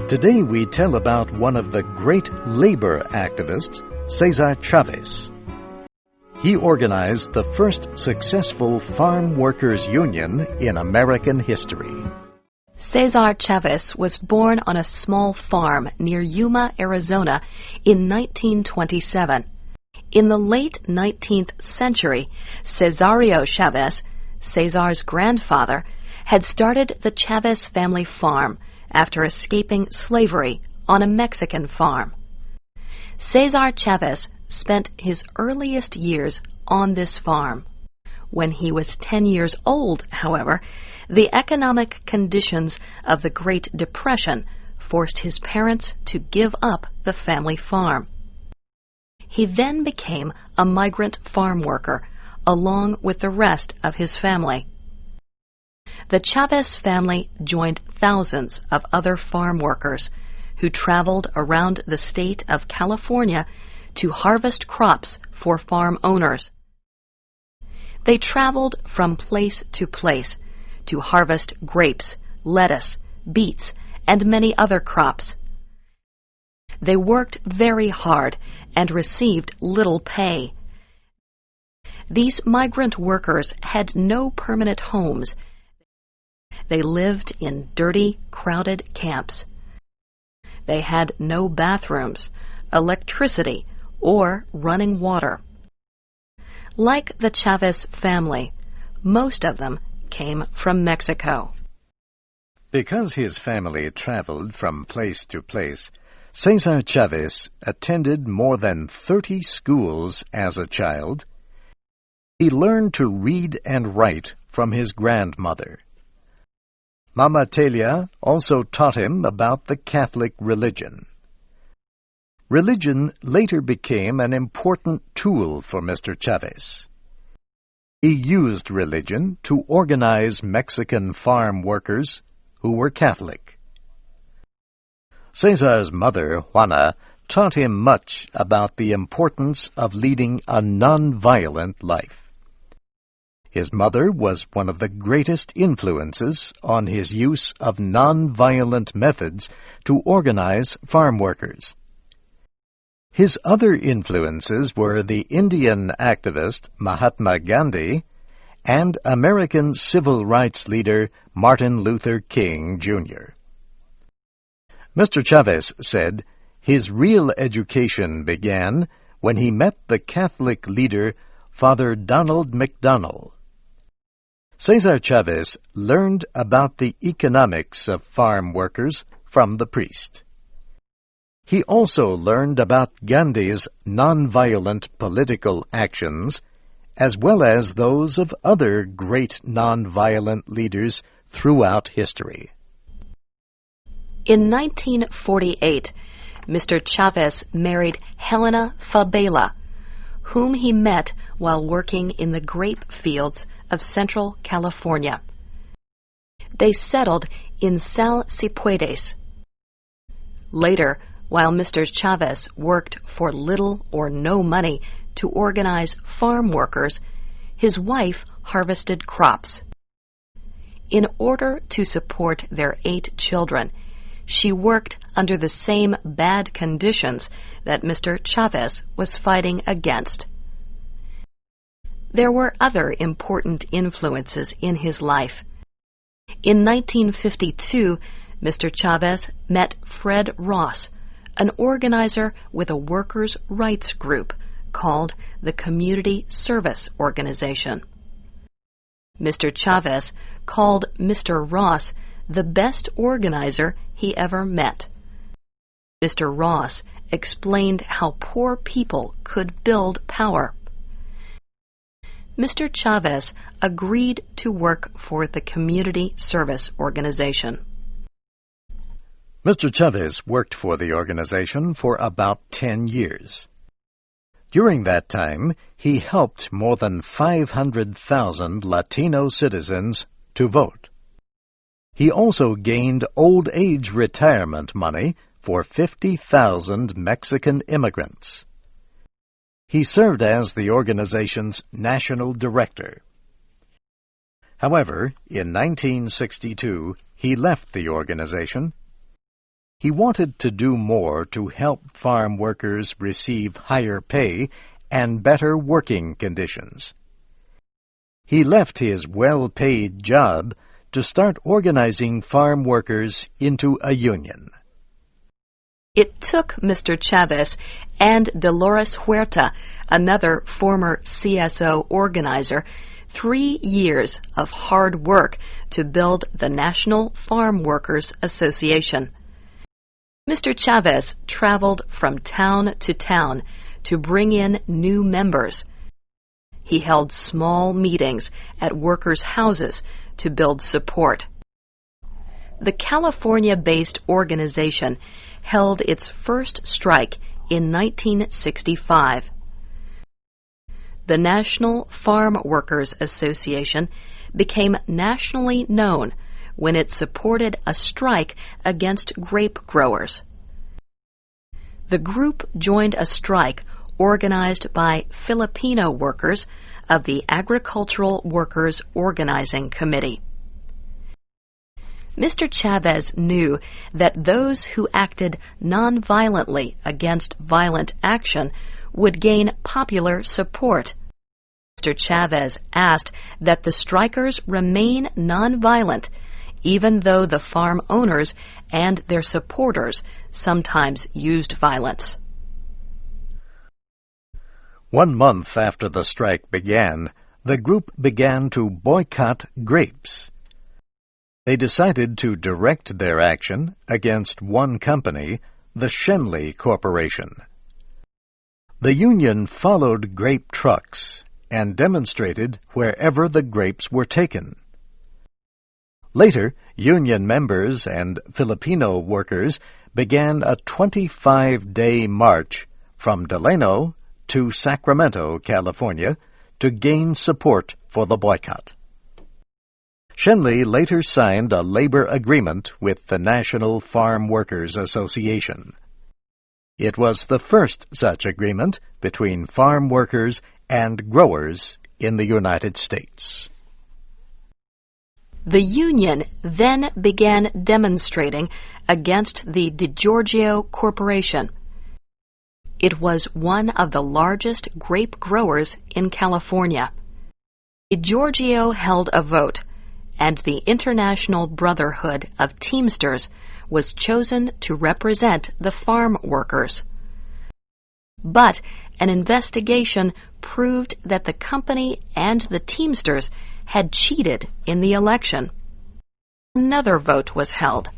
Today we tell about one of the great labor activists, Cesar Chavez. He organized the first successful farm workers' union in American history. Cesar Chavez was born on a small farm near Yuma, Arizona in 1927. In the late 19th century, Cesario Chavez, Cesar's grandfather, had started the Chavez family farm after escaping slavery on a Mexican farm. Cesar Chavez spent his earliest years on this farm. When he was 10 years old, however, the economic conditions of the Great Depression forced his parents to give up the family farm. He then became a migrant farm worker, along with the rest of his family. The Chavez family joined thousands of other farm workers who traveled around the state of California to harvest crops for farm owners. They traveled from place to harvest grapes, lettuce, beets, and many other crops. They worked very hard and received little pay. These migrant workers had no permanent homes. They lived in dirty, crowded camps. They had no bathrooms, electricity, or running water. Like the Chavez family, most of them came from Mexico. Because his family traveled from place to place, Cesar Chavez attended more than 30 schools as a child. He learned to read and write from his grandmother. Mama Telia also taught him about the Catholic religion. Religion later became an important tool for Mr. Chavez. He used religion to organize Mexican farm workers who were Catholic. Cesar's mother, Juana, taught him much about the importance of leading a non-violent life. His mother was one of the greatest influences on his use of non-violent methods to organize farm workers. His other influences were the Indian activist Mahatma Gandhi and American civil rights leader Martin Luther King, Jr. Mr. Chavez said his real education began when he met the Catholic leader Father Donald McDonald. Cesar Chavez learned about the economics of farm workers from the priest. He also learned about Gandhi's nonviolent political actions, as well as those of other great nonviolent leaders throughout history. In 1948, Mr. Chavez married Helena Fabela, whom he met while working in the grape fields of Central California. They settled in Sal Cipuedes. Later, while Mr. Chavez worked for little or no money to organize farm workers, his wife harvested crops. In order to support their 8 children, she worked under the same bad conditions that Mr. Chavez was fighting against. There were other important influences in his life. In 1952, Mr. Chavez met Fred Ross, an organizer with a workers' rights group called the Community Service Organization. Mr. Chavez called Mr. Ross the best organizer he ever met. Mr. Ross explained how poor people could build power. Mr. Chavez agreed to work for the Community Service Organization. Mr. Chavez worked for the organization for about 10 years. During that time, he helped more than 500,000 Latino citizens to vote. He also gained old age retirement money for 50,000 Mexican immigrants. He served as the organization's national director. However, in 1962, he left the organization He wanted to do more to help farm workers receive higher pay and better working conditions. He left his well-paid job to start organizing farm workers into a union. It took Mr. Chavez and Dolores Huerta, another former CSO organizer, 3 years of hard work to build the National Farm Workers Association. Mr. Chavez traveled from town to town to bring in new members. He held small meetings at workers' houses to build support. The California-based organization held its first strike in 1965. The National Farm Workers Association became nationally known when it supported a strike against grape growers. The group joined a strike organized by Filipino workers of the Agricultural Workers Organizing Committee. Mr. Chavez knew that those who acted nonviolently against violent action would gain popular support. Mr. Chavez asked that the strikers remain nonviolent, even though the farm owners and their supporters sometimes used violence. 1 month after the strike began, the group began to boycott grapes. They decided to direct their action against one company, the Schenley Corporation. The union followed grape trucks and demonstrated wherever the grapes were taken. Later, union members and Filipino workers began a 25-day march from Delano to Sacramento, California, to gain support for the boycott. Schenley later signed a labor agreement with the National Farm Workers Association. It was the first such agreement between farm workers and growers in the United States. The union then began demonstrating against the DiGiorgio Corporation. It was one of the largest grape growers in California. DiGiorgio held a vote, and the International Brotherhood of Teamsters was chosen to represent the farm workers. But an investigation proved that the company and the Teamsters had cheated in the election. Another vote was held.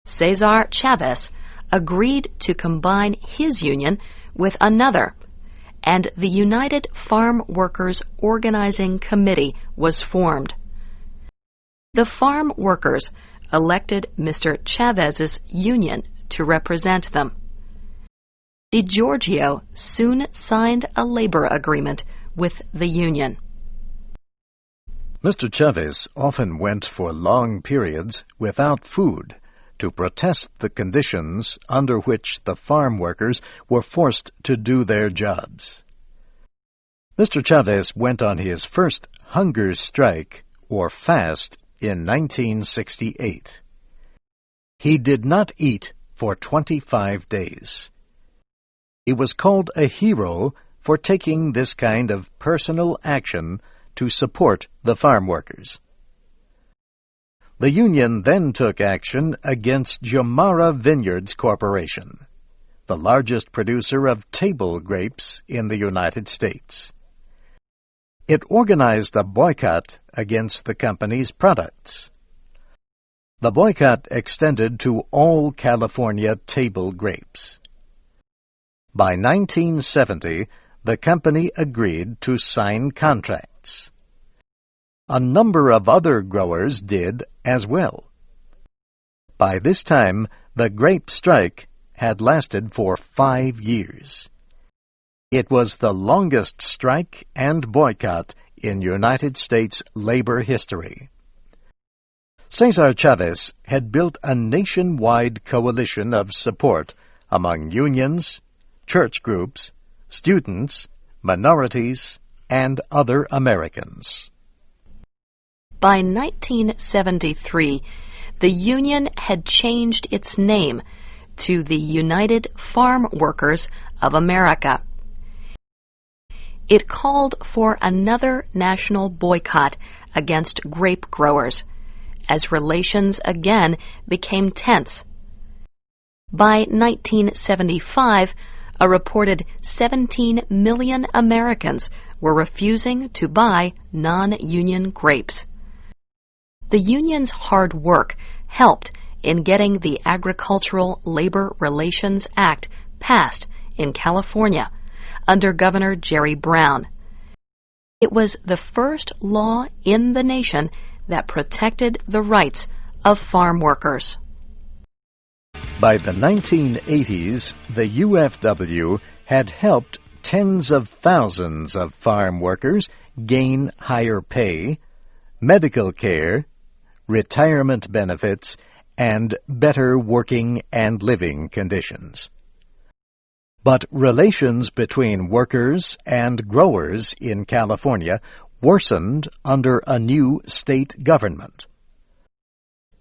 Cesar Chavez agreed to combine his union with another, and the United Farm Workers Organizing Committee was formed. The farm workers elected Mr. Chavez's union to represent them. DiGiorgio soon signed a labor agreement with the union. Mr. Chavez often went for long periods without food to protest the conditions under which the farm workers were forced to do their jobs. Mr. Chavez went on his first hunger strike, or fast, in 1968. He did not eat for 25 days. He was called a hero for taking this kind of personal action to support the farm workers. The union then took action against Jomara Vineyards Corporation, the largest producer of table grapes in the United States. It organized a boycott against the company's products. The boycott extended to all California table grapes. By 1970, the company agreed to sign contracts. A number of other growers did as well. By this time, the grape strike had lasted for 5 years. It was the longest strike and boycott in United States labor history. Cesar Chavez had built a nationwide coalition of support among unions, church groups, students, minorities, and other Americans. By 1973, the union had changed its name to the United Farm Workers of America. It called for another national boycott against grape growers, as relations again became tense. By 1975, a reported 17 million Americans were refusing to buy non-union grapes. The union's hard work helped in getting the Agricultural Labor Relations Act passed in California under Governor Jerry Brown. It was the first law in the nation that protected the rights of farm workers. By the 1980s, the UFW had helped tens of thousands of farm workers gain higher pay, medical care, retirement benefits, and better working and living conditions. But relations between workers and growers in California worsened under a new state government.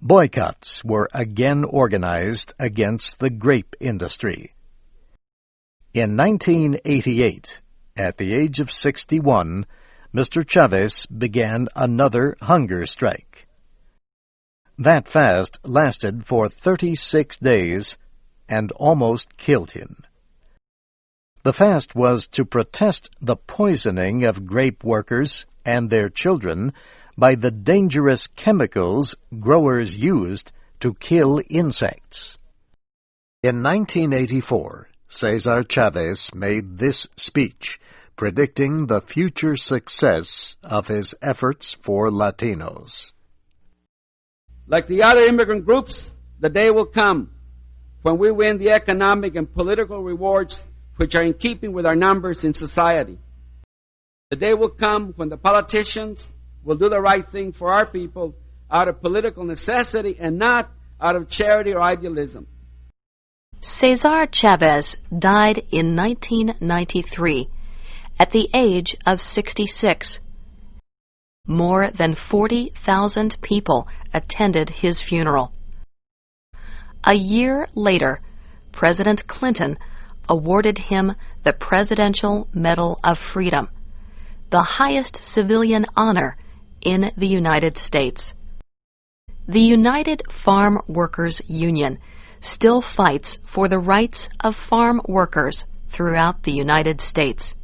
Boycotts were again organized against the grape industry. In 1988, at the age of 61, Mr. Chavez began another hunger strike. That fast lasted for 36 days and almost killed him. The fast was to protest the poisoning of grape workers and their children by the dangerous chemicals growers used to kill insects. In 1984, Cesar Chavez made this speech, predicting the future success of his efforts for Latinos. Like the other immigrant groups, the day will come when we win the economic and political rewards which are in keeping with our numbers in society. The day will come when the politicians will do the right thing for our people out of political necessity and not out of charity or idealism. Cesar Chavez died in 1993 at the age of 66. More than 40,000 people attended his funeral. A year later, President Clinton awarded him the Presidential Medal of Freedom, the highest civilian honor in the United States. The United Farm Workers Union still fights for the rights of farm workers throughout the United States.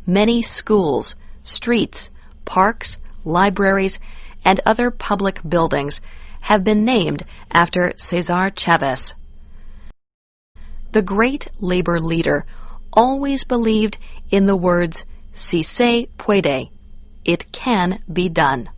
Many schools, streets, parks, libraries, and other public buildings have been named after Cesar Chavez. The great labor leader always believed in the words, "Si se puede," it can be done.